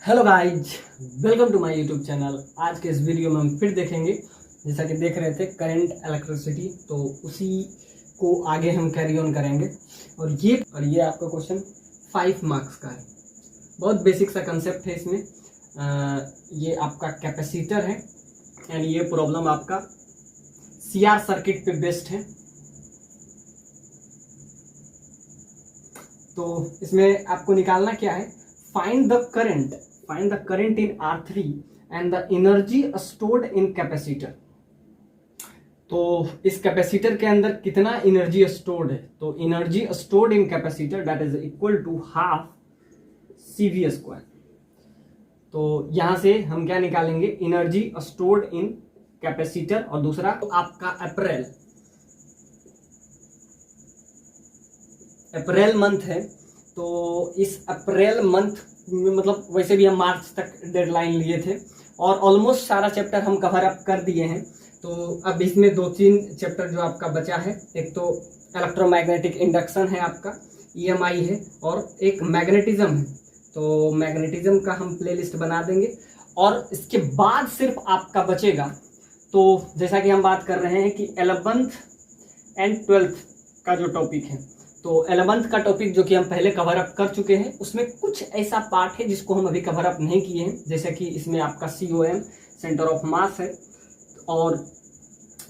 Hello guys, welcome to my YouTube channel. आज के इस वीडियो में हम फिर देखेंगे, जैसा कि देख रहे थे करंट इलेक्ट्रिसिटी, तो उसी को आगे हम कैरी ऑन करेंगे। और ये आपका क्वेश्चन 5 मार्क्स का है। बहुत बेसिक सा कंसेप्ट है इसमें। ये आपका कैपेसिटर है एंड ये प्रॉब्लम आपका सीआर सर्किट पे बेस्ड है। तो इसमें आपको निकालना क्या है, find the current in R3 and the energy stored in capacitor. तो इस कैपेसिटर के अंदर कितना एनर्जी स्टोर्ड है, तो energy stored in capacitor that is equal to half CV²। तो यहां से हम क्या निकालेंगे, एनर्जी स्टोर्ड इन कैपेसिटर, और दूसरा तो आपका अप्रैल मंथ है। तो इस अप्रैल मंथ में, मतलब वैसे भी हम मार्च तक डेडलाइन लिए थे और ऑलमोस्ट सारा चैप्टर हम कवर अप कर दिए हैं। तो अब इसमें 2-3 चैप्टर जो आपका बचा है, एक तो इलेक्ट्रोमैग्नेटिक इंडक्शन है, आपका EMI है, और एक मैग्नेटिज्म है। तो मैग्नेटिज्म का हम प्लेलिस्ट बना देंगे और इसके बाद सिर्फ आपका बचेगा। तो जैसा कि हम बात कर रहे हैं कि 11th एंड 12th का जो टॉपिक है, तो 11th का टॉपिक जो कि हम पहले कवर अप कर चुके हैं, उसमें कुछ ऐसा पार्ट है जिसको हम अभी कवर अप नहीं किए हैं। जैसे कि इसमें आपका COM सेंटर ऑफ मास है, और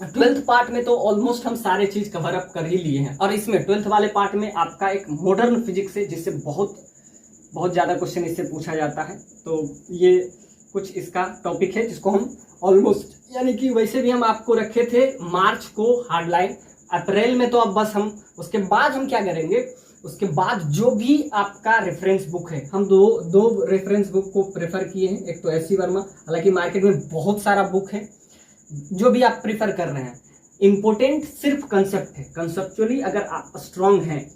12th पार्ट में तो ऑलमोस्ट हम सारे चीज कवर अप कर ही लिए हैं। और इसमें 12th वाले पार्ट में आपका एक मॉडर्न फिजिक्स है, जिससे बहुत ज्यादा क्वेश्चन इससे पूछा जाता है। तो ये कुछ इसका टॉपिक है जिसको हम ऑलमोस्ट, यानी कि वैसे भी हम आपको रखे थे मार्च को हार्डलाइन, अप्रैल में तो अब बस हम उसके बाद हम क्या करेंगे, उसके बाद जो भी आपका रेफरेंस बुक है, हम दो रेफरेंस बुक को प्रेफर किए हैं। एक तो SC वर्मा, हालांकि मार्केट में बहुत सारा बुक है, जो भी आप प्रेफर कर रहे हैं, इंपोर्टेंट सिर्फ कंसेप्ट है। कंसेप्चुअली अगर आप स्ट्रांग हैं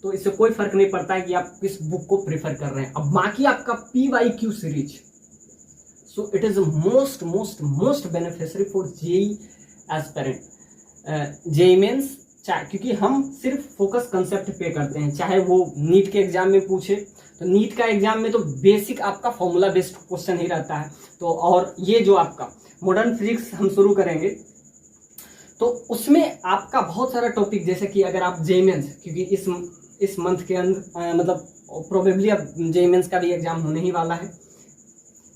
तो इससे कोई फर्क नहीं पड़ता है कि आप किस बुक को प्रेफर कर रहे हैं। अब बाकी आपका PYQ series, so it is most beneficiary for JEE aspirant, JEE mains, क्योंकि हम सिर्फ फोकस कंसेप्ट पे करते हैं। चाहे वो नीट के एग्जाम में पूछे, तो नीट का एग्जाम में तो बेसिक आपका फॉर्मूला बेस्ड क्वेश्चन ही रहता है। तो और ये जो आपका मॉडर्न फिजिक्स हम शुरू करेंगे, तो उसमें आपका बहुत सारा टॉपिक, जैसे कि अगर आप JEE मेंस, क्योंकि इस मंथ के अंदर मतलब प्रोबेबली अब JEE मेंस का भी एग्जाम होने ही वाला है,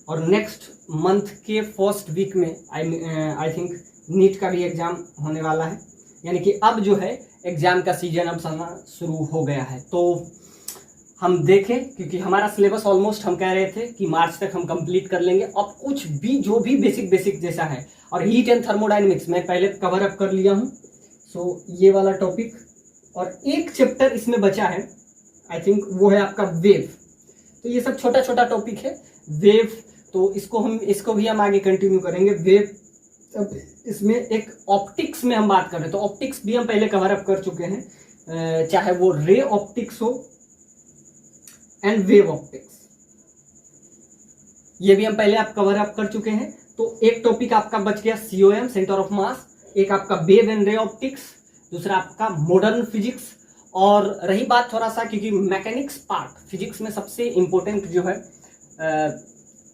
और नेक्स्ट मंथ के फर्स्ट वीक में आई थिंक नीट का भी एग्जाम होने वाला है। यानी कि अब जो है एग्जाम का सीजन अब चलना शुरू हो गया है। तो हम देखें, क्योंकि हमारा सिलेबस ऑलमोस्ट हम कह रहे थे कि मार्च तक हम कंप्लीट कर लेंगे। अब कुछ भी जो भी बेसिक जैसा है, और हीट एंड थर्मोडायनेमिक्स मैं पहले कवर अप कर लिया हूं, सो ये वाला टॉपिक। और एक चैप्टर इसमें बचा है, आई थिंक वो है आपका वेव। तो ये सब छोटा छोटा टॉपिक है वेव, तो इसको भी हम आगे कंटिन्यू करेंगे। वेव, अब इसमें एक ऑप्टिक्स में हम बात कर रहे हैं, तो ऑप्टिक्स भी हम पहले कवर अप कर चुके हैं, चाहे वो रे ऑप्टिक्स हो एंड वेव ऑप्टिक्स, ये भी हम पहले आप कवर अप कर चुके हैं। तो एक टॉपिक आपका बच गया COM सेंटर ऑफ मास, एक आपका वेव एंड रे ऑप्टिक्स, दूसरा आपका मॉडर्न फिजिक्स। और रही बात थोड़ा सा, क्योंकि मैकेनिक्स पार्ट फिजिक्स में सबसे इंपॉर्टेंट जो है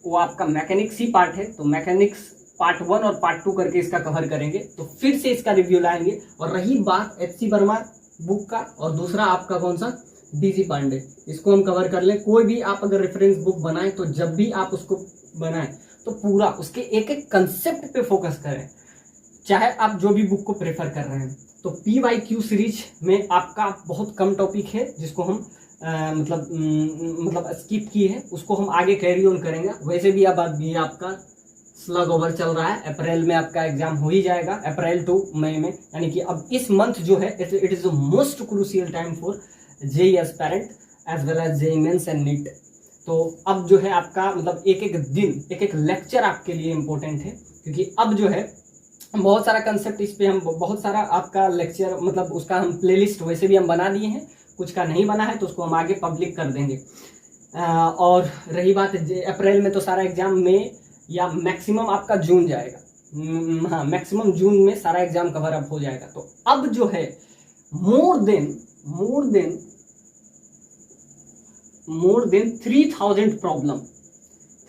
वो आपका मैकेनिक्स ही पार्ट है, तो मैकेनिक्स पार्ट 1 और पार्ट 2 करके इसका कवर करेंगे। तो फिर से इसका रिव्यू लाएंगे। और रही बात HC वर्मा बुक का, और दूसरा आपका कौन सा, DG पांडे, इसको हम कवर कर लें। कोई भी आप अगर रेफरेंस बुक बनाएं, तो जब भी आप उसको बनाएं तो पूरा उसके एक एक कंसेप्ट पे फोकस करें, चाहे आप जो भी बुक को प्रेफर कर रहे हैं। तो PYQ सीरीज में आपका बहुत कम टॉपिक है जिसको हम मतलब स्किप किए हैं, उसको हम आगे कैरी ऑन करेंगे। वैसे भी अब ये आपका स्लग ओवर चल रहा है, अप्रैल में आपका एग्जाम हो ही जाएगा, अप्रैल टू मई में। यानी कि अब इस मंथ जो है, it is the most crucial time for JEE aspirant as well as JEE mains and NEET. तो अब जो है आपका मतलब एक एक दिन, एक एक लेक्चर आपके लिए इंपॉर्टेंट है, क्योंकि अब जो है बहुत सारा कंसेप्ट, इस पे हम बहुत सारा आपका लेक्चर, मतलब उसका हम प्लेलिस्ट वैसे भी हम बना दिए हैं, कुछ का नहीं बना है तो उसको हम आगे पब्लिक कर देंगे। और रही बात अप्रैल में, तो सारा एग्जाम में या मैक्सिमम आपका जून जाएगा, हाँ मैक्सिमम जून में सारा एग्जाम कवर अप हो जाएगा। तो अब जो है more than 3000 problem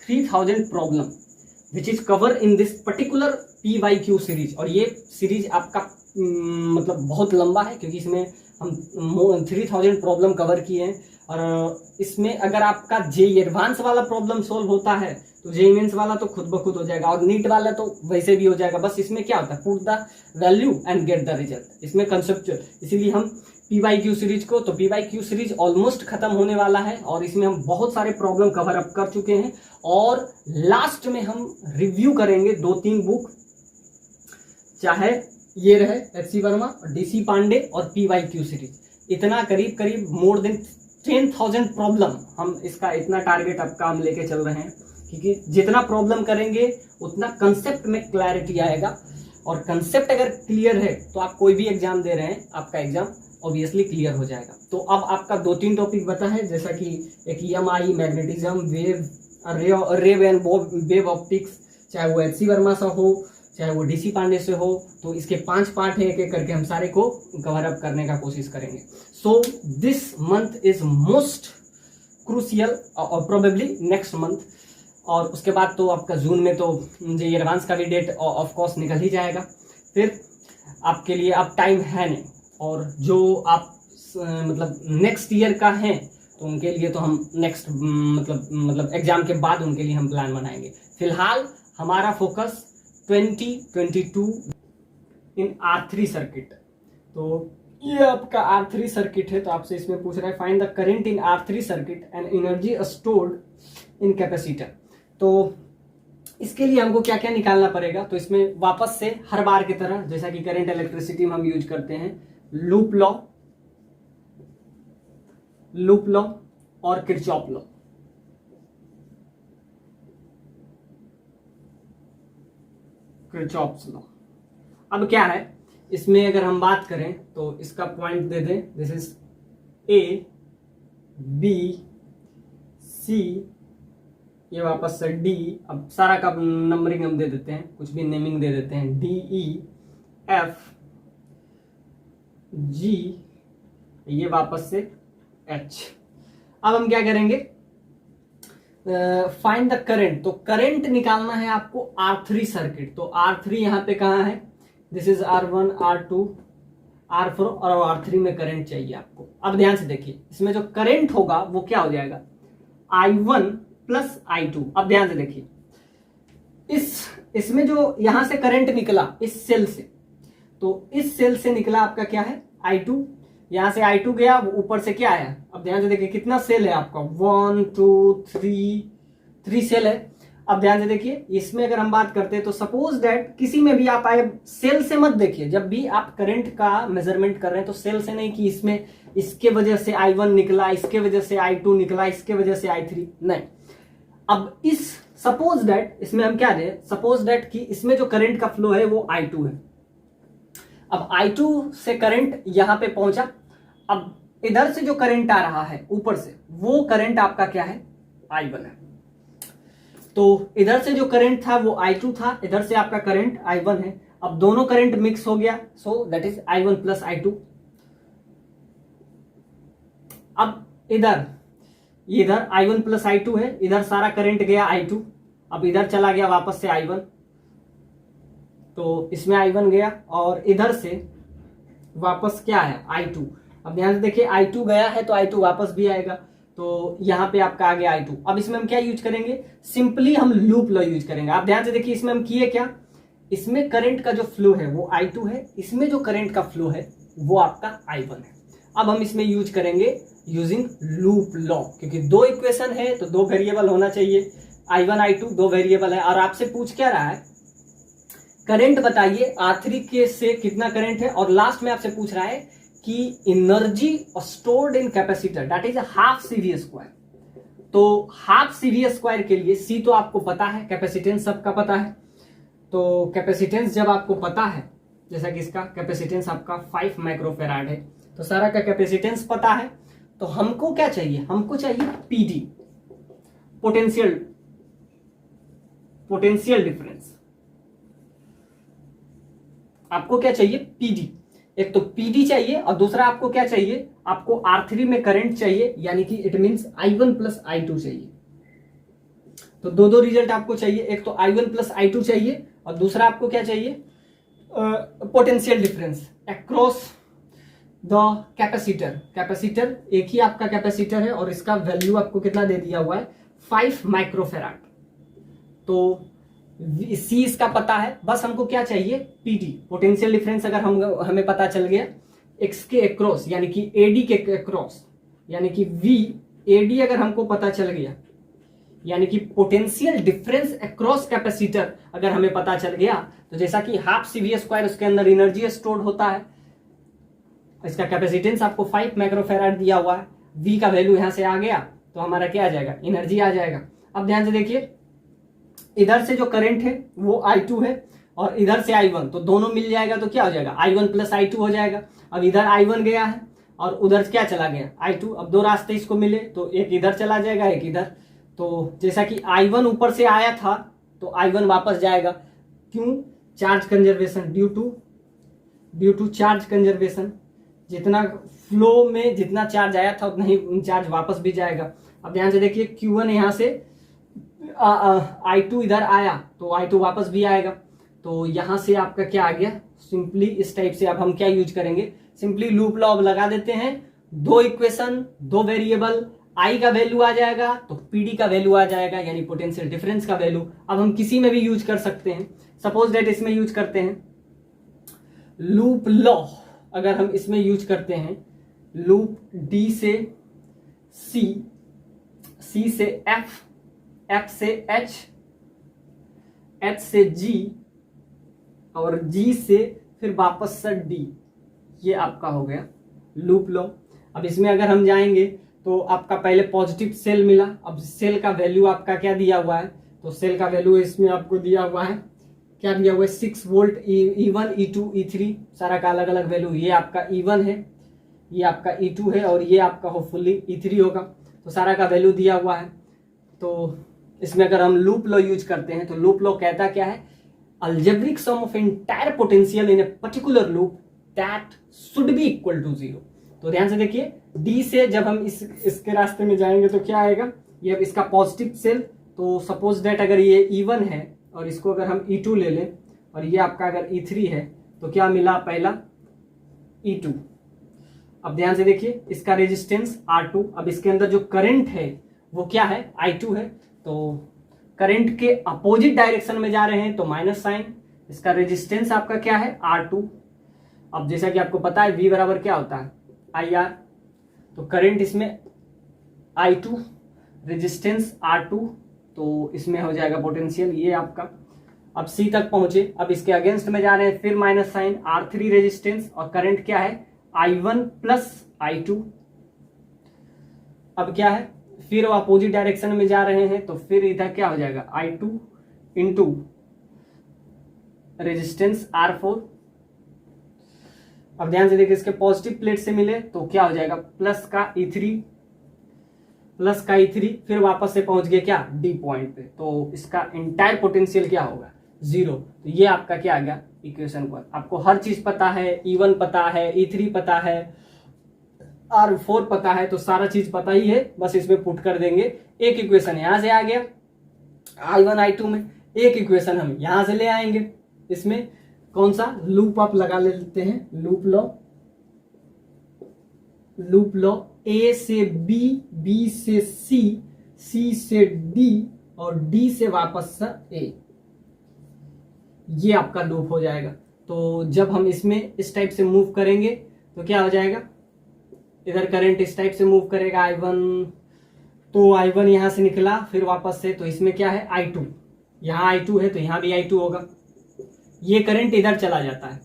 3000 problem which is cover in this particular PYQ series. और ये सीरीज आपका मतलब बहुत लंबा है, क्योंकि इसमें हम 3000 प्रॉब्लम कवर किए हैं। और इसमें अगर आपका जेईई एडवांस वाला प्रॉब्लम सोल्व होता है तो जेईई मेंस वाला तो खुद ब खुद हो जाएगा, और नीट वाला तो वैसे भी हो जाएगा। बस इसमें क्या होता है, put the value and get the result, इसमें कंसेप्चुअल। इसीलिए हम PYQ सीरीज को, तो PYQ सीरीज ऑलमोस्ट खत्म होने वाला है, और इसमें हम बहुत सारे प्रॉब्लम कवर अप कर चुके हैं। और लास्ट में हम रिव्यू करेंगे 2-3 बुक, चाहे ये रहे HC वर्मा, DC पांडे और PYQ सीरीज। इतना करीब करीब मोर देन 10,000 प्रॉब्लम हम इसका इतना टारगेट अब काम लेके चल रहे हैं, क्योंकि जितना प्रॉब्लम करेंगे उतना कंसेप्ट में क्लैरिटी आएगा। और कंसेप्ट अगर क्लियर है तो आप कोई भी एग्जाम दे रहे हैं, आपका एग्जाम ऑब्वियसली क्लियर हो जाएगा। तो अब आपका 2-3 टॉपिक बता है, जैसा कि एक EMI, magnetism, ray and wave optics, चाहे वो HC वर्मा से हो चाहे वो DC पांडे से हो, तो इसके 5 पार्ट है, एक एक करके हम सारे को कवर अप करने का कोशिश करेंगे। So this month is most crucial, और प्रोबेबली नेक्स्ट मंथ, और उसके बाद तो आपका जून में तो जेईई एडवांस का भी डेट ऑफ कोर्स निकल ही जाएगा। फिर आपके लिए अब टाइम है नहीं, और जो आप मतलब नेक्स्ट ईयर का है तो उनके लिए तो हम नेक्स्ट मतलब एग्जाम के बाद उनके लिए हम प्लान बनाएंगे। फिलहाल हमारा फोकस 2022 इन R3 सर्किट। तो ये आपका R3 सर्किट है, तो आपसे इसमें पूछ रहा है find the current in R3 circuit and energy stored in capacitor. तो इसके लिए हमको क्या क्या निकालना पड़ेगा, तो इसमें वापस से हर बार की तरह जैसा कि करंट इलेक्ट्रिसिटी में हम यूज करते हैं लूप लॉ और किरचॉफ लॉ। Kirchhoff's law. अब क्या है इसमें, अगर हम बात करें तो इसका पॉइंट दे दें, this is A B C, ये वापस से D, अब सारा का नंबरिंग हम दे देते हैं, कुछ भी नेमिंग दे देते हैं, D E F G, ये वापस से H। अब हम क्या करेंगे, फाइंड द करंट। तो करंट निकालना है आपको R3 सर्किट। तो R3 यहां पे कहां है, this is R1 R2 R4 और R3 में करंट चाहिए आपको। अब ध्यान से देखिए, इसमें जो करंट होगा वो क्या हो जाएगा, I1 प्लस I2। अब ध्यान से देखिए, इसमें जो यहां से करंट निकला इस सेल से, तो इस सेल से निकला आपका क्या है I2, यहां से I2 गया, वो ऊपर से क्या आया। अब ध्यान से देखिए कितना सेल है आपका, 1 2 3 सेल है। अब ध्यान से देखिए, इसमें अगर हम बात करते हैं तो सपोज दैट किसी में भी आप आए, सेल से मत देखिए, जब भी आप करंट का मेजरमेंट कर रहे हैं तो सेल से नहीं कि इसमें इसके वजह से I1 निकला, इसके वजह से I2 निकला, इसके वजह से I3 नहीं। अब इस सपोज दैट इसमें हम क्या दें, सपोज दैट कि इसमें जो करंट का फ्लो है वो I2 है। अब I2 से करंट यहां पे पहुंचा, अब इधर से जो करंट आ रहा है ऊपर से, वो करंट आपका क्या है, I1 है। तो इधर से जो करंट था वो I2 था, इधर से आपका करंट I1 है। अब दोनों करंट मिक्स हो गया, सो that is I1 plus I2। अब इधर I1 प्लस I2 है, इधर सारा करंट गया I2, अब इधर चला गया वापस से I1, तो इसमें I1 गया, और इधर से वापस क्या है I2। अब ध्यान से देखिए, I2 गया है तो I2 वापस भी आएगा, तो यहां पे आपका आ गया I2। अब इसमें हम क्या यूज करेंगे, सिंपली हम लूप लॉ यूज करेंगे। आप ध्यान से देखिए, इसमें हम किए क्या, इसमें करंट का जो फ्लो है वो I2 है, इसमें जो करंट का फ्लो है वो आपका I1 है। अब हम इसमें यूज करेंगे यूजिंग लूप लॉ, क्योंकि 2 इक्वेशन है तो 2 वेरिएबल होना चाहिए, I1 I2 2 वेरिएबल है। और आपसे पूछ क्या रहा है, करंट बताइए R3 के से कितना करंट है, और लास्ट में आपसे पूछ रहा है कि energy stored in capacitor that is half CV square. तो हाफ CV स्क्वायर के लिए C तो आपको पता है, कैपेसिटेंस सबका पता है। तो कैपेसिटेंस जब आपको पता है, जैसा कि इसका कैपेसिटेंस आपका 5 माइक्रोफेराड है, तो सारा का कैपेसिटेंस पता है। तो हमको क्या चाहिए, हमको चाहिए PD, पोटेंशियल डिफरेंस। आपको क्या चाहिए, PD। एक तो PD चाहिए, और दूसरा आपको क्या चाहिए, आपको R3 में करंट चाहिए, यानी कि it means I1 plus I2 चाहिए। तो दो दो रिजल्ट आपको चाहिए, एक तो I1 प्लस I2 चाहिए और दूसरा आपको क्या चाहिए, potential difference across the capacitor. Capacitor एक ही आपका कैपेसिटर है और इसका वैल्यू आपको कितना दे दिया हुआ है, 5 माइक्रोफेराड। तो सी इसका पता है, बस हमको क्या चाहिए, पीडी पोटेंशियल डिफरेंस। अगर हमें पता चल गया एक्स के अक्रॉस यानी कि एडी के अक्रॉस यानी कि वी एडी अगर हमको पता चल गया, यानी कि पोटेंशियल डिफरेंस अक्रॉस कैपेसिटर अगर हमें पता चल गया, तो जैसा कि हाफ CV स्क्वायर उसके अंदर एनर्जी स्टोर्ड होता है, इसका कैपेसिटेंस आपको 5 माइक्रोफेराड दिया हुआ है, V का वैल्यू यहां से आ गया तो हमारा क्या आ जाएगा, एनर्जी आ जाएगा। अब ध्यान से देखिए, इधर से जो करंट है वो I2 है और इधर से I1, तो दोनों मिल जाएगा तो क्या हो जाएगा, I1 प्लस I2 हो जाएगा। अब इधर I1 गया है और उधर क्या चला गया, I2। अब दो रास्ते इसको मिले तो एक इधर चला जाएगा एक इधर। तो जैसा कि I1 ऊपर से आया था तो I1 वापस जाएगा, क्यों, charge conservation, due to charge conservation. जितना फ्लो में जितना चार्ज आया था उतना ही चार्ज वापस भी जाएगा। अब ध्यान से देखिए, Q1 यहाँ से I2 इधर आया तो I2 वापस भी आएगा। तो यहां से आपका क्या आ गया, सिंपली इस टाइप से अब हम क्या यूज करेंगे, सिंपली लूप लॉ अब लगा देते हैं, दो इक्वेशन दो वेरिएबल, I का वैल्यू आ जाएगा तो PD का वैल्यू आ जाएगा, यानी पोटेंशियल डिफरेंस का वैल्यू। अब हम किसी में भी यूज कर सकते हैं, सपोज दैट इसमें यूज करते हैं लूप लॉ। अगर हम इसमें यूज करते हैं लूप D से C, C से F, F से H, H से G और G से फिर वापस से D, ये आपका हो गया लूप लॉ। अब इसमें अगर हम जाएंगे तो आपका पहले पॉजिटिव सेल मिला, अब सेल का वैल्यू आपका क्या दिया हुआ है, तो सेल का वैल्यू इसमें आपको दिया हुआ है, क्या दिया हुआ है, 6 वोल्ट, E1 E2 E3 सारा का अलग अलग वैल्यू। ये आपका E1 है, ये आपका E2 है और ये आपका होपफुली E3 होगा। तो सारा का वैल्यू दिया हुआ है। तो इसमें अगर हम लूप लॉ यूज करते हैं तो लूप लॉ कहता क्या है, algebraic sum of entire potential in a particular loop that should be equal to 0। तो ध्यान से देखिए, डी से जब हम इसके रास्ते में जाएंगे तो क्या आएगा, ये अब इसका पॉजिटिव सेल। तो सपोज दैट अगर ये E1 है और इसको अगर हम E2 ले लें और ये आपका अगर E3 है तो क्या मिला, पहला E2। अब ध्यान से देखिए, इसका रेजिस्टेंस R2। अब इसके अंदर जो करंट है वो क्या है, I2 है। तो करंट के अपोजिट डायरेक्शन में जा रहे हैं तो माइनस साइन, इसका रेजिस्टेंस आपका क्या है, R2। अब जैसा कि आपको पता है V बराबर क्या होता है, IR। तो करंट इसमें I2, रेजिस्टेंस R2, तो इसमें हो जाएगा पोटेंशियल ये आपका। अब C तक पहुंचे, अब इसके अगेंस्ट में जा रहे हैं, फिर माइनस साइन, R3 रेजिस्टेंस और करंट क्या है, I1 प्लस I2। अब क्या है, फिर वो अपोजिट डायरेक्शन में जा रहे हैं तो फिर इधर क्या हो जाएगा, I2 इंटू रेजिस्टेंस R4। अब ध्यान से देखिए, इसके पॉजिटिव प्लेट से मिले तो क्या हो जाएगा, प्लस का E3, फिर वापस से पहुंच गए क्या, D पॉइंट पे। तो इसका इंटायर पोटेंशियल क्या होगा, 0। तो ये आपका क्या आ गया इक्वेशन 1। आपको हर चीज पता है, E1 पता है, E3 पता है, R4 पता है, तो सारा चीज पता ही है, बस इसमें पुट कर देंगे। एक इक्वेशन यहां से आ गया I1 I2 में, एक इक्वेशन हम यहां से ले आएंगे। इसमें कौन सा लूप आप लगा लेते हैं, लूप लॉ A से B, B से C, C से D और D से वापस से A, ये आपका लूप हो जाएगा। तो जब हम इसमें इस टाइप से मूव करेंगे तो क्या हो जाएगा, इधर करंट इस टाइप से मूव करेगा I1, तो I1 यहां से निकला फिर वापस से, तो इसमें क्या है I2, यहां I2 है तो यहां भी I2 होगा। ये करंट इधर चला जाता है,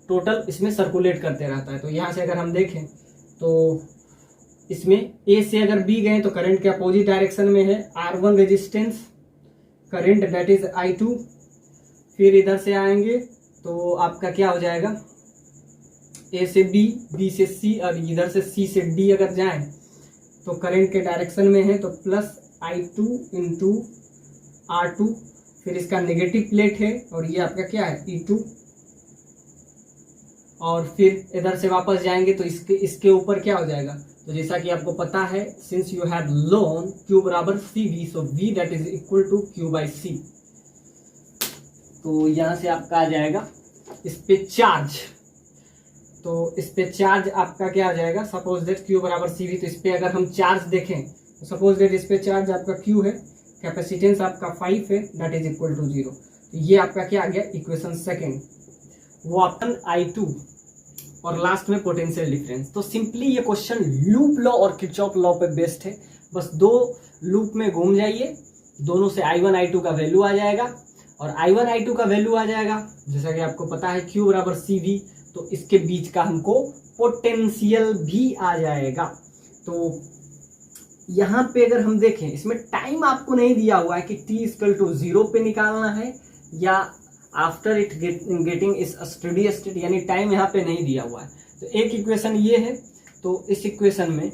टोटल इसमें सर्कुलेट करते रहता है। तो यहां से अगर हम देखें तो इसमें A से अगर B गए तो करंट के अपोजिट डायरेक्शन में है, R1 resistance, current that is I2। फिर इधर से आएंगे तो आपका क्या हो जाएगा, A से B, B से C और इधर से C से D अगर जाएं तो करंट के डायरेक्शन में है तो प्लस I2 इंटू R2, फिर इसका नेगेटिव प्लेट है और ये आपका क्या है E2। और फिर इधर से वापस जाएंगे तो इसके ऊपर क्या हो जाएगा, तो जैसा कि आपको पता है, since you have learn Q बराबर CV, so V that is equal to Q by C। तो यहां से आपका आ जाएगा इस पे चार्ज, तो इस पे चार्ज आपका क्या आ जाएगा, सपोज दैट Q बराबर CV, तो इस पे अगर हम चार्ज देखें तो सपोज दैट इस पे चार्ज आपका Q है, कैपेसिटेंस आपका 5 है, दैट इज इक्वल टू 0। तो ये आपका क्या आ गया, इक्वेशन सेकेंड। वो अपन I2 और लास्ट में पोटेंशियल डिफरेंस। तो सिंपली ये क्वेश्चन लूप लॉ और किरचॉफ लॉ पे बेस्ड है। बस दो लूप में घूम जाइए, दोनों से I1 I2 का वैल्यू आ जाएगा, और I1 I2 का वैल्यू आ जाएगा जैसा कि आपको पता है Q बराबर CV, तो इसके बीच का हमको पोटेंशियल भी आ जाएगा। तो यहां पे अगर हम देखें, इसमें टाइम आपको नहीं दिया हुआ है कि t इक्वल टू 0 पे निकालना है या आफ्टर इट गेटिंग इस स्टेडी स्टेट, यानी टाइम यहाँ पे नहीं दिया हुआ है। तो एक इक्वेशन ये है। तो इस इक्वेशन में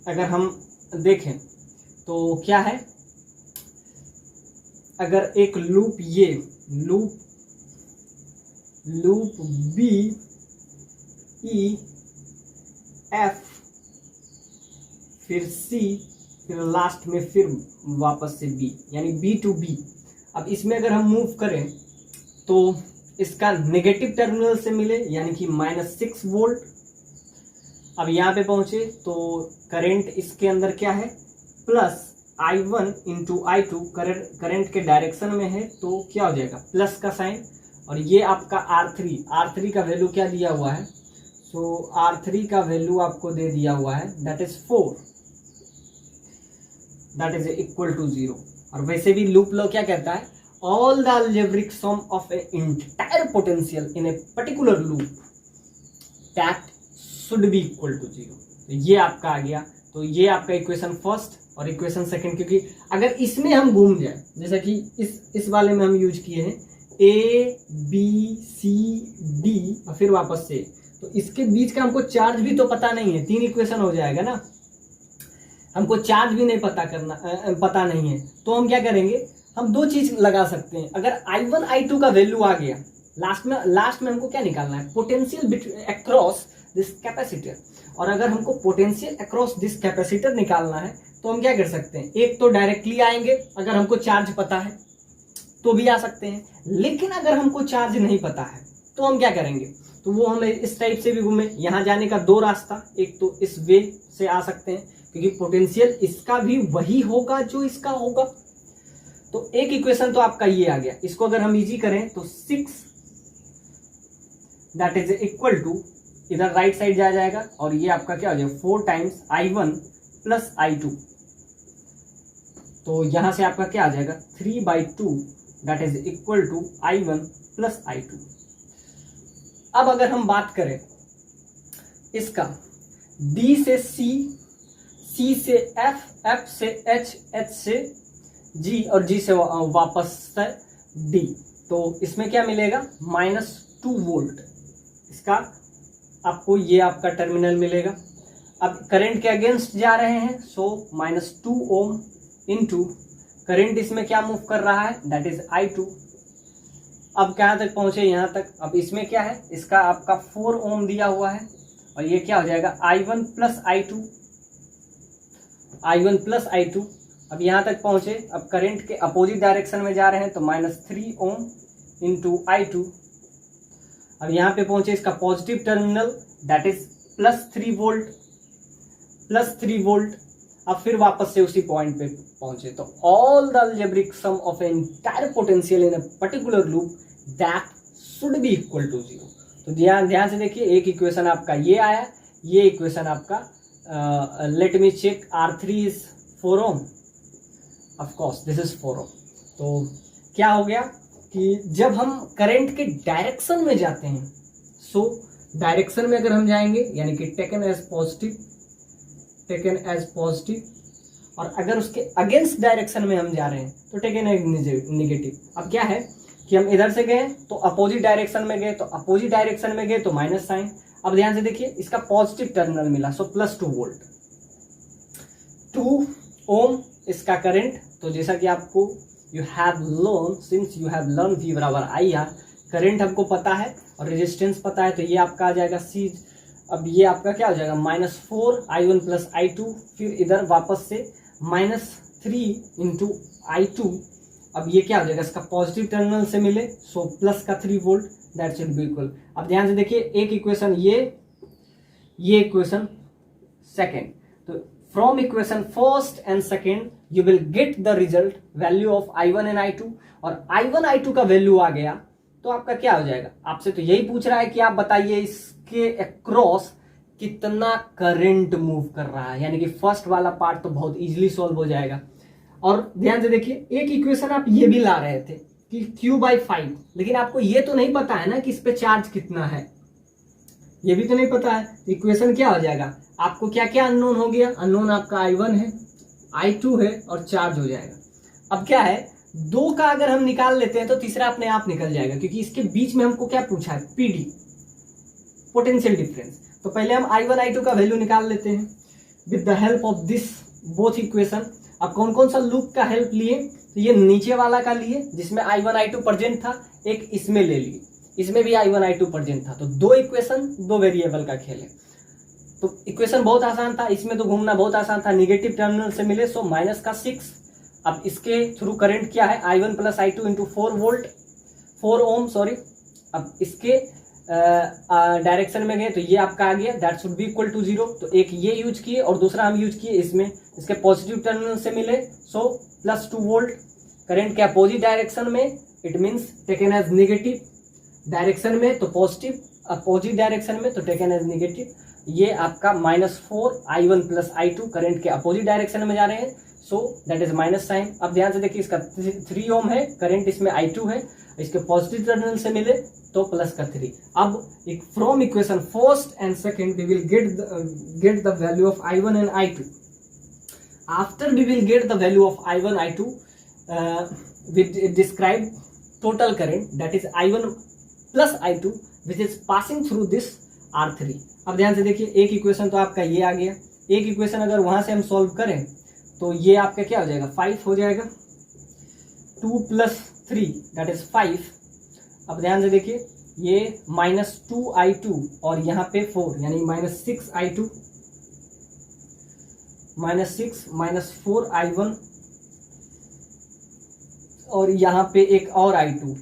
अगर हम देखें तो क्या है, अगर एक लूप ये लूप B E F फिर C फिर लास्ट में फिर वापस से B, यानी B to B। अब इसमें अगर हम मूव करें तो इसका नेगेटिव टर्मिनल से मिले, यानी कि -6 वोल्ट। अब यहाँ पे पहुंचे तो करंट इसके अंदर क्या है, plus I1 into I2, current के डायरेक्शन में है तो क्या हो जाएगा, प्लस का साइन। और ये आपका R3 का वैल्यू क्या दिया हुआ है, सो R3 का वैल्यू आपको दे दिया हुआ है, that is 4, that is equal to 0। और वैसे भी लूप लॉ क्या कहता है, all the algebraic sum of a entire potential in a particular loop that should be equal to 0। तो ये आपका आ गया। तो ये आपका इक्वेशन फर्स्ट और इक्वेशन सेकंड, क्योंकि अगर इसमें हम घूम जाए, जैसा कि इस वाले में हम यूज किए हैं ABCD और फिर वापस से, तो इसके बीच का हमको चार्ज भी तो पता नहीं है, 3 इक्वेशन हो जाएगा ना, हमको चार्ज भी नहीं पता नहीं है। तो हम क्या करेंगे, हम 2 चीज लगा सकते हैं। अगर I1 I2 का वैल्यू आ गया, लास्ट में हमको क्या निकालना है, पोटेंशियल अक्रॉस दिस कैपेसिटर। और अगर हमको पोटेंशियल अक्रॉस दिस कैपेसिटर निकालना है तो हम क्या कर सकते हैं, एक तो डायरेक्टली आएंगे, अगर हमको चार्ज पता है तो भी आ सकते हैं, लेकिन अगर हमको चार्ज नहीं पता है तो हम क्या करेंगे, तो वो हम इस टाइप से भी घूमे। यहाँ जाने का 2 रास्ता, एक तो इस वे से आ सकते हैं क्योंकि पोटेंशियल इसका भी वही होगा जो इसका होगा। तो एक इक्वेशन तो आपका ये आ गया। इसको अगर हम इजी करें तो 6 दैट इज इक्वल टू, इधर राइट साइड जा जाएगा और ये आपका क्या हो जाएगा, 4 टाइम्स I1 प्लस I2। तो यहां से आपका क्या आ जाएगा, 3/2 that is equal to I1 plus I2। अब अगर हम बात करें इसका D से C, C से F, F से H, H से G और G से वापस से D, तो इसमें क्या मिलेगा, -2 वोल्ट। इसका आपको ये आपका टर्मिनल मिलेगा। अब करंट के अगेंस्ट जा रहे हैं, सो -2 ओम इंटू करंट इसमें क्या मूव कर रहा है, दैट इज I2। अब कहाँ तक पहुंचे, यहाँ तक। अब इसमें क्या है, इसका आपका 4 ओम दिया हुआ है और ये क्या हो जाएगा, I1 प्लस I2। अब यहाँ तक पहुंचे, अब करंट के अपोजिट डायरेक्शन में जा रहे हैं तो -3 ओम इंटू I2। अब यहाँ पे पहुंचे, इसका positive terminal that is +3 volt. अब फिर वापस से उसी पॉइंट पे पहुंचे, तो all the algebraic sum of entire potential in a particular loop that should be equal to 0। तो ध्यान से देखिए, एक इक्वेशन आपका ये आया, ये इक्वेशन आपका let me check, R3 is 4 ohm, of course this is 4 ohm. तो क्या हो गया कि जब हम करंट के डायरेक्शन में जाते हैं, सो डायरेक्शन में अगर हम जाएंगे यानी कि टेकन एज पॉजिटिव, और अगर उसके अगेंस्ट डायरेक्शन में हम जा रहे हैं तो टेकन एज नेगेटिव। अब क्या है कि हम इधर से गए तो अपोजिट डायरेक्शन में गए, तो माइनस साइन। अब ध्यान से देखिए, इसका पॉजिटिव टर्मिनल मिला, सो +2 वोल्ट, 2 ओम इसका करंट। तो जैसा कि आपको यू हैव लर्न V बराबर IR, करंट हमको पता है और रेजिस्टेंस पता है, तो ये आपका आ जाएगा C अब ये आपका क्या हो जाएगा -4 I1 प्लस I2, फिर इधर वापस से -3 इंटू I2। अब ये क्या हो जाएगा, इसका पॉजिटिव टर्मिनल से मिले, सो प्लस का 3 volt, that should be equal. अब ध्यान से देखिए, एक इक्वेशन ये इक्वेशन सेकेंड, तो from equation first and second you will get the result value of I1 and I2, और I1 I2 का वैल्यू आ गया तो आपका क्या हो जाएगा, आपसे तो यही पूछ रहा है कि आप बताइए इसके अक्रॉस कितना करंट मूव कर रहा है, यानी कि फर्स्ट वाला पार्ट तो बहुत इजीली सॉल्व हो जाएगा। और ध्यान से देखिए, एक इक्वेशन आप ये भी ला रहे थे कि Q/5, लेकिन आपको ये तो नहीं पता है ना कि इस पे चार्ज कितना है, ये भी तो नहीं पता है। इक्वेशन क्या हो जाएगा, आपको क्या क्या अननोन हो गया, अननोन आपका I1 है, I2 है और चार्ज हो जाएगा। अब क्या है, दो का अगर हम निकाल लेते हैं तो तीसरा अपने आप निकल जाएगा, क्योंकि इसके बीच में हमको क्या पूछा है, PD, पोटेंशियल डिफरेंस। तो पहले हम I1 I2 का वैल्यू निकाल लेते हैं with the help of this both equation. अब कौन कौन सा लूप का हेल्प लिए, तो ये नीचे वाला का लिए जिसमें I1 I2 प्रेजेंट था, एक इसमें ले लिए, इसमें भी I1 I2 प्रेजेंट था, तो दो इक्वेशन दो वेरिएबल का खेल है। तो इक्वेशन बहुत आसान था, इसमें तो घूमना बहुत आसान था, निगेटिव टर्मिनल से मिले, सो माइनस का 6। अब इसके थ्रू करंट क्या है, I1 प्लस I2 इंटू 4 ओम सॉरी। अब इसके डायरेक्शन में गए तो ये आपका आ गया, that should be equal to 0। तो एक ये यूज किए और दूसरा हम यूज किए इसमें, इसके पॉजिटिव टर्मिनल से मिले, सो प्लस 2 वोल्ट। करंट के अपोजिट डायरेक्शन में, it means taken as negative direction में तो पॉजिटिव, अपोजिट डायरेक्शन में तो टेकन एज नेगेटिव। ये आपका -4 I1 प्लस I2 करंट के अपोजिट डायरेक्शन में जा रहे हैं, so that is minus sign. अब ध्यान से देखिए, इसका 3 ओम है, करंट इसमें I2 है, इसके पॉजिटिव टर्मिनल से मिले तो प्लस का 3। अब from equation first and second we will get the value of I1 and I2। After we will get the value of I1 I2 we describe total current, that is I1 plus I2 which is passing through this R3। अब ध्यान से देखिए, एक equation तो आपका ये आ गया, एक इक्वेशन अगर वहां से हम सॉल्व करें तो ये आपका क्या हो जाएगा, 5 हो जाएगा, 2 प्लस 3 दैट इज 5। अब ध्यान से देखिए, ये -2I2 और यहाँ पे 4 यानी -6I2, -6 -4I1 और यहाँ पे एक और I2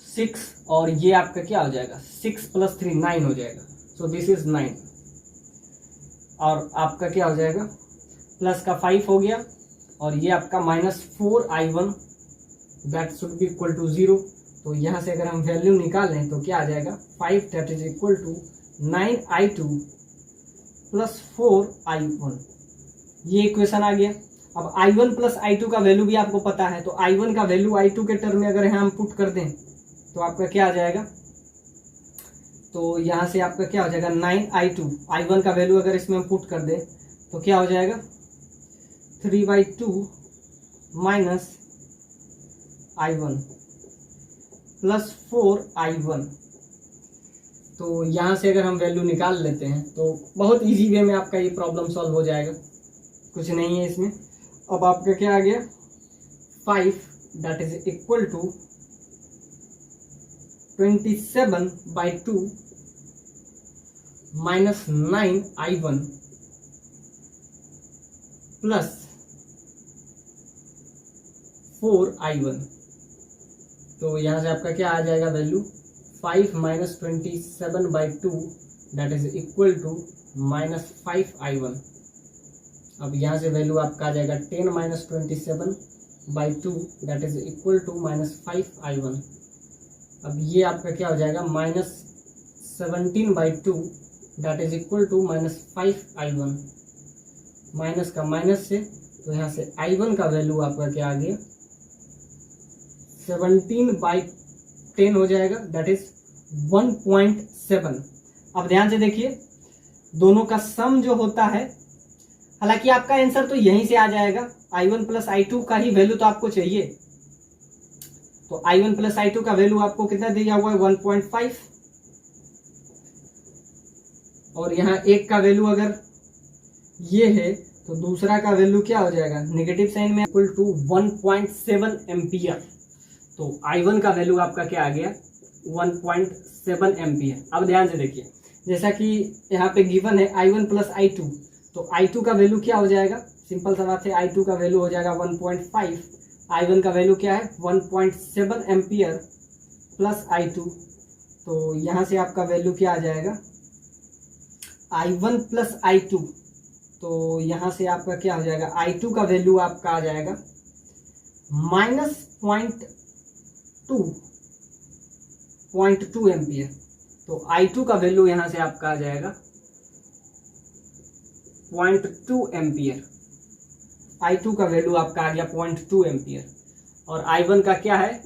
6, और ये आपका क्या हो जाएगा, 6 प्लस 3 9 हो जाएगा, सो दिस इज 9। और आपका क्या हो जाएगा, प्लस का 5 हो गया, और ये आपका -4I1 that should be equal to 0। तो यहाँ से अगर हम वैल्यू निकालें तो क्या आ जाएगा, 5 that is equal to 9I2 plus 4I1, ये इक्वेशन आ गया। अब I1 प्लस I2 का वैल्यू भी आपको पता है, तो I1 का वैल्यू I2 के टर्म में अगर यहाँ हम पुट कर दें तो आपका क्या आ जाएगा, तो यहाँ से आपका क्या हो जाएगा, 9I2, I1 का वैल्यू अगर इसमें हम पुट कर दें तो क्या हो जाएगा, 3/2 माइनस I1 प्लस 4I1। तो यहाँ से अगर हम वैल्यू निकाल लेते हैं तो बहुत इजी वे में आपका ये प्रॉब्लम सॉल्व हो जाएगा, कुछ नहीं है इसमें। अब आपका क्या आ गया, 5 that is equal to 27/2 minus 9I1 plus 4I1। तो यहाँ से आपका क्या आ जाएगा value, 5 minus 27/2 that is equal to -5I1। अब यहाँ से वैल्यू आपका आ जाएगा 10 minus 27/2 that is equal to -5I1। अब ये आपका क्या हो जाएगा, -17/2 that is equal to -5I1, minus का माइनस से, तो यहाँ से I1 का वैल्यू आपका क्या आ गया, 17/10 हो जाएगा, दैट इज 1.7। अब ध्यान से देखिए, दोनों का सम जो होता है, हालांकि आपका आंसर तो यहीं से आ जाएगा, I1 प्लस I2 का ही वैल्यू तो आपको चाहिए, तो I1 प्लस I2 का वैल्यू आपको कितना दिया हुआ है, 1.5, और यहाँ एक का वैल्यू अगर ये है तो दूसरा का वैल्यू क्या हो जाएगा, नेगेटिव साइन में, इक्वल टू 1.7 एम्पियर। तो I1 का वैल्यू आपका क्या आ गया, 1.7 एम्पियर। अब ध्यान से देखिए, जैसा कि यहाँ पे गिवन है I1 प्लस I2, तो I2 का वैल्यू क्या हो जाएगा, सिंपल सा बात है, I2 का वैल्यू हो जाएगा 1.5, I1 का वैल्यू क्या है 1.7 एम्पियर प्लस I2, तो यहाँ से आपका वैल्यू क्या आ जाएगा I1 प्लस I2, तो यहाँ से आपका क्या हो जाएगा I2 का वैल्यू आपका आ जाएगा -0.2 एम्पियर, तो I2 का वैल्यू यहाँ से आपका आ जाएगा 0.2 एम्पियर, I2 का वैल्यू आपका आ गया 0.2 एम्पियर और I1 का क्या है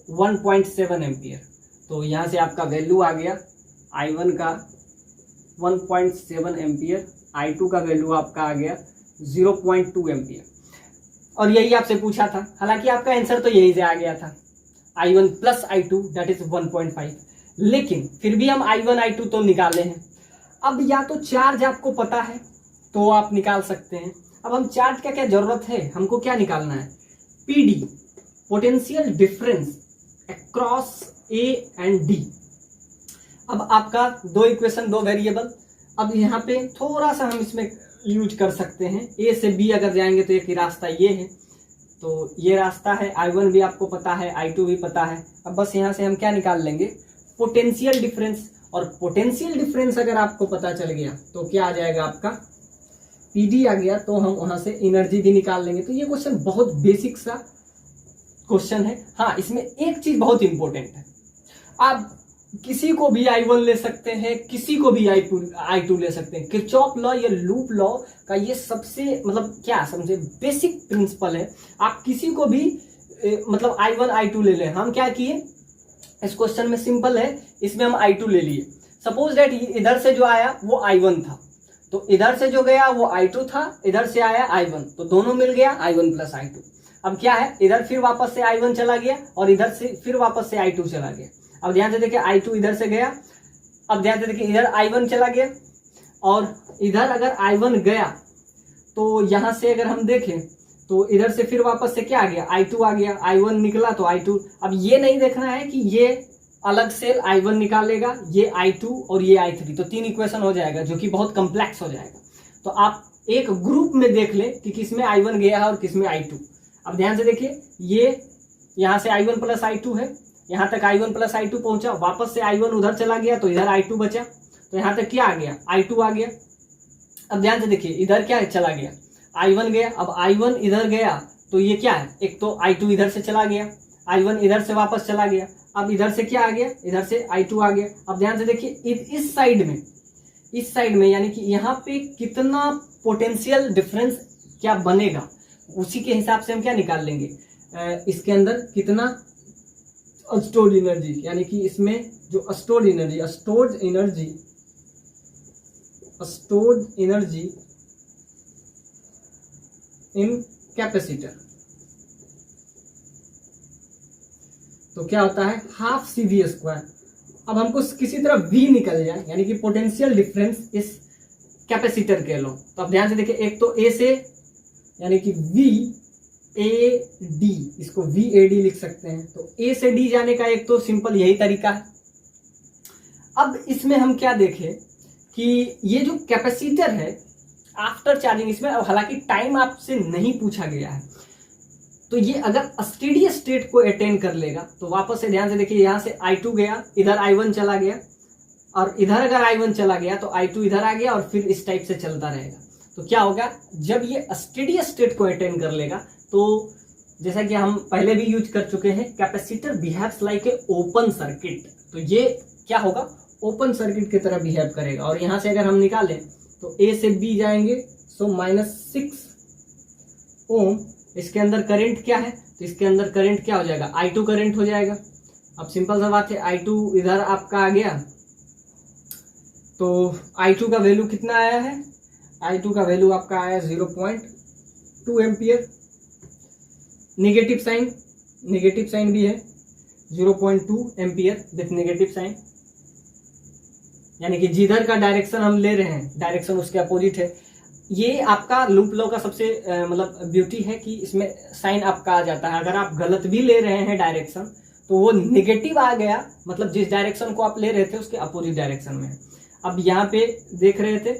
1.7 एम्पियर, तो यहाँ से आपका वैल्यू आ गया I1 का 1.7 एम्पियर, I2 का वैल्यू आपका आ गया 0.2 एम्पियर। और यही आपसे पूछा था, हालांकि आपका आंसर तो यही से आ गया था I1 plus I2 that is 1.5, लेकिन फिर भी हम I1 I2 तो निकाले हैं। अब या तो चार्ज आपको पता है तो आप निकाल सकते हैं, अब हम चार्ज का क्या जरूरत है, हमको क्या निकालना है PD, potential difference across A and D। अब आपका दो इक्वेशन, दो वेरिएबल, अब यहाँ पे थोड़ा सा हम इसमें यूज कर सकते हैं, A से B अगर जाएंगे तो एक ही रास्ता ये है, तो ये रास्ता है, I1 भी आपको पता है, I2 भी पता है। अब बस यहाँ से हम क्या निकाल लेंगे पोटेंशियल डिफरेंस, और पोटेंशियल डिफरेंस अगर आपको पता चल गया तो क्या आ जाएगा आपका PD आ गया, तो हम वहां से एनर्जी भी निकाल लेंगे। तो ये क्वेश्चन बहुत बेसिक सा क्वेश्चन है। हाँ, इसमें एक चीज बहुत इंपॉर्टेंट है, आप किसी को भी I1 ले सकते हैं, किसी को भी I2 ले सकते हैं। किरचॉफ लॉ या लूप लॉ का ये सबसे मतलब क्या समझे बेसिक प्रिंसिपल है, आप किसी को भी मतलब I1 I2 ले लें। हम क्या किए इस क्वेश्चन में, सिंपल है, इसमें हम I2 ले लिए। सपोज दैट इधर से जो आया वो I1 था, तो इधर से जो गया वो I2 था, इधर से आया I1, तो दोनों मिल गया I1 प्लस I2। अब क्या है, इधर फिर वापस से I1 चला गया और इधर से फिर वापस से I2 चला गया। अब ध्यान से देखिए I2 इधर से गया, अब ध्यान से देखिए इधर I1 चला गया और इधर अगर I1 गया तो यहां से अगर हम देखें तो इधर से फिर वापस से क्या आ गया I2 आ गया, I1 निकला तो I2। अब ये नहीं देखना है कि ये अलग से I1 निकालेगा, ये I2 और ये I3, तो तीन इक्वेशन हो जाएगा जो कि बहुत कॉम्प्लेक्स हो जाएगा। तो आप एक ग्रुप में देख ले कि किसमें I1 गया है और किसमें I2। अब ध्यान से देखिए, ये यहां से I1 प्लस I2 है, यहां तक I1 प्लस I2 पहुंचा, वापस से I1 उधर चला गया तो इधर I2 बचा, तो यहां तक क्या आ गया I2 आ गया। अब ध्यान से देखिए इधर क्या चला गया I1 गया, अब I1 इधर गया तो ये क्या है, एक तो I2 इधर से चला गया, I1 इधर से वापस चला गया, अब इधर से क्या आ गया, इधर से I2 आ गया। अब ध्यान से देखिए इस साइड में यानी कि यहाँ पे कितना पोटेंशियल डिफरेंस क्या बनेगा, उसी के हिसाब से हम क्या निकाल लेंगे, इसके अंदर कितना स्टोर्ड एनर्जी, यानी कि इसमें जो स्टोर्ड एनर्जी इन कैपेसिटर, तो क्या होता है हाफ CV²। अब हमको किसी तरह V निकल जाए, यानी कि पोटेंशियल डिफरेंस इस कैपेसिटर के लो, तो अब ध्यान से देखिए एक तो A से यानी कि VAD, इसको VAD लिख सकते हैं, तो A से D जाने का एक तो सिंपल यही तरीका है। अब इसमें हम क्या देखें कि ये जो कैपेसिटर है आफ्टर चार्जिंग, इसमें हालांकि टाइम आपसे नहीं पूछा गया है, तो ये अगर स्टेडी स्टेट को अटेन कर लेगा तो वापस से ध्यान से देखिए यहाँ से I2 गया, इधर I1 चला गया, और इधर अगर I1 चला गया तो I2 इधर आ गया और फिर इस टाइप से चलता रहेगा। तो क्या होगा, जब ये स्टेडी स्टेट को अटेन कर लेगा तो जैसा कि हम पहले भी यूज कर चुके हैं, capacitor behaves like a open circuit, तो ये क्या होगा ओपन सर्किट की तरह बिहेव करेगा। और यहाँ से अगर हम निकालें तो A से B जाएंगे, सो -6 ओम, इसके अंदर करंट क्या है, तो इसके अंदर करंट क्या हो जाएगा I2 करंट हो जाएगा। अब सिंपल सा बात है, I2 इधर आपका आ गया, तो I2 का वैल्यू कितना आया है, I2 का वैल्यू आपका आया 0.2 एम्पियर, नेगेटिव साइन भी है, 0.2 एम्पियर विथ नेगेटिव साइन, यानी कि जिधर का डायरेक्शन हम ले रहे हैं डायरेक्शन उसके अपोजिट है। ये आपका लूप लॉ का सबसे मतलब ब्यूटी है कि इसमें साइन आपका आ जाता है। अगर आप गलत भी ले रहे हैं डायरेक्शन तो वो नेगेटिव आ गया, मतलब जिस डायरेक्शन को आप ले रहे थे उसके अपोजिट डायरेक्शन में है। अब यहाँ पे देख रहे थे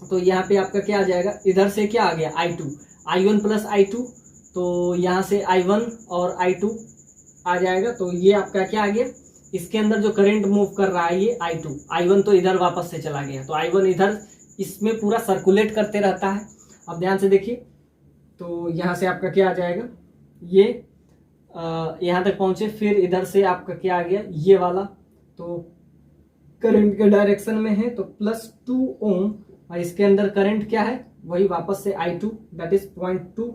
तो यहाँ पे आपका क्या आ जाएगा, इधर से क्या आ गया I2, I1 प्लस I2, तो यहाँ से I1 और I2 आ जाएगा। तो ये आपका क्या आ गया, इसके अंदर जो करंट मूव कर रहा है ये I2, I1 तो इधर वापस से चला गया, तो I1 इधर इसमें पूरा सर्कुलेट करते रहता है। अब ध्यान से देखिए, तो यहाँ से आपका क्या आ जाएगा, ये यहाँ तक पहुंचे, फिर इधर से आपका क्या आ गया, ये वाला, तो करंट के डायरेक्शन में है तो +2 ओम, और इसके अंदर करंट क्या है, वही वापस से I2 दैट इज 0.2,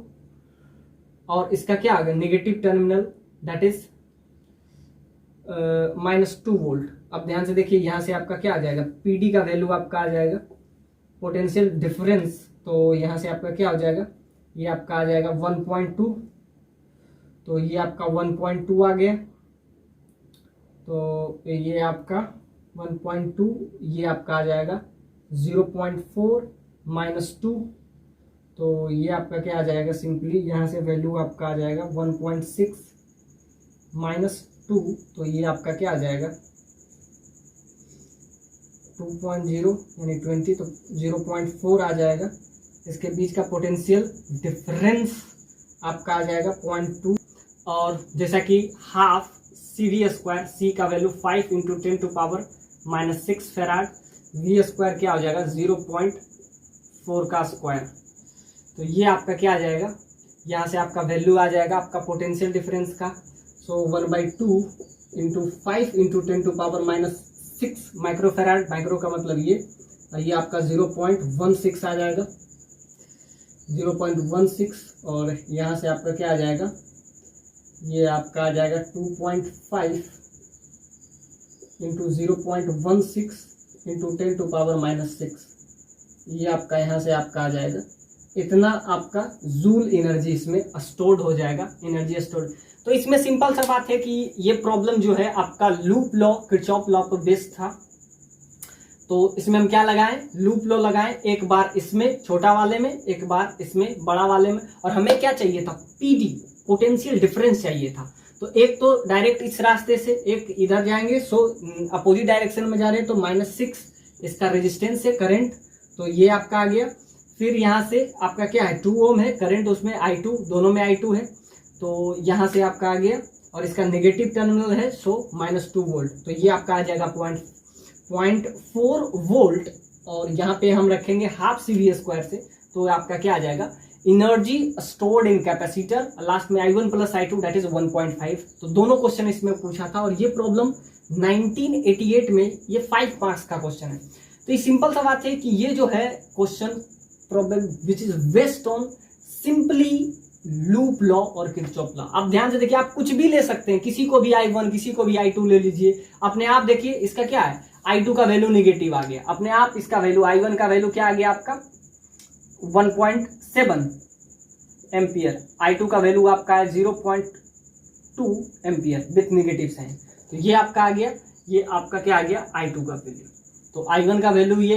और इसका क्या आ गया, negative terminal that is -2 volt. अब ध्यान से देखिए, यहाँ से आपका क्या आ जाएगा, PD का वैल्यू आपका आ जाएगा, पोटेंशियल डिफरेंस, तो यहाँ से आपका क्या हो जाएगा, ये आपका आ जाएगा 1.2, तो ये आपका 1.2 आ गया, तो ये आपका 1.2, ये आपका आ जाएगा 0.4 -2, तो ये आपका क्या आ जाएगा, सिंपली यहाँ से वैल्यू आपका आ जाएगा 1.6 -2, तो ये आपका क्या आ जाएगा 2.0 यानी 20, तो 0.4 आ जाएगा। इसके बीच का पोटेंशियल डिफरेंस आपका आ जाएगा 0.2, और जैसा कि हाफ CV², C का वैल्यू 5 × 10⁻⁻6 फैराड, V² क्या हो जाएगा 0.4 का स्क्वायर। तो ये आपका क्या आ जाएगा, यहाँ से आपका वैल्यू आ जाएगा आपका पोटेंशियल डिफरेंस का, सो 1/2 × 5 × 10⁻6 माइक्रोफैराड, माइक्रो का मतलब ये आपका 0.16 आ जाएगा, 0.16, और यहाँ से आपका क्या आ जाएगा, ये आपका आ जाएगा 2.5 × 0.16 × 10⁻⁻6, ये आपका यहाँ से आपका आ जाएगा, इतना आपका जूल एनर्जी इसमें स्टोर्ड हो जाएगा, एनर्जी स्टोर्ड। तो इसमें सिंपल सा बात है कि ये प्रॉब्लम जो है आपका लूप लॉ, किरचॉफ लॉ पर बेस्ड था। तो इसमें हम क्या लगाएं, लूप लॉ लगाएं, एक बार इसमें छोटा वाले में, एक बार इसमें बड़ा वाले में, और हमें क्या चाहिए था, PD पोटेंशियल डिफरेंस चाहिए था। तो एक तो डायरेक्ट इस रास्ते से, एक इधर जाएंगे, सो अपोजिट डायरेक्शन में जा रहे हैं, तो -6 इसका रेजिस्टेंस है करंट, तो ये आपका आ गया। फिर यहाँ से आपका क्या है, 2 ओम है करंट, उसमें I2, दोनों में I2 है, तो यहाँ से आपका आ गया, और इसका नेगेटिव टर्मिनल है, सो -2 वोल्ट, तो ये आपका आ जाएगा 0.4 वोल्ट, और यहाँ पे हम रखेंगे हाफ CV² से, तो आपका क्या आ जाएगा, energy stored in capacitor, last में I1 plus I2 that is 1.5। तो दोनों क्वेश्चन इसमें पूछा था, और ये प्रॉब्लम 1988 में ये 5 मार्क्स का क्वेश्चन है। तो ये सिंपल सा बात है कि ये जो है question problem which is based on simply loop law और किरचॉफ लॉ। आप ध्यान से देखिए, आप कुछ भी ले सकते हैं, किसी को भी I1, किसी को भी I2 ले लीजिए, अपने आप देखिए इसका क्या है, I2 का वैल्यू निगेटिव आ गया, अपने आप इसका वैल्यू, I1 का वैल्यू क्या आ गया आपका 1.7 एम्पियर, I2 का वैल्यू आपका है 0.2 एम्पियर विथ नेगेटिव साइन, तो ये आपका आ गया, ये आपका क्या आ गया I2 का वैल्यू, तो I1 का वैल्यू ये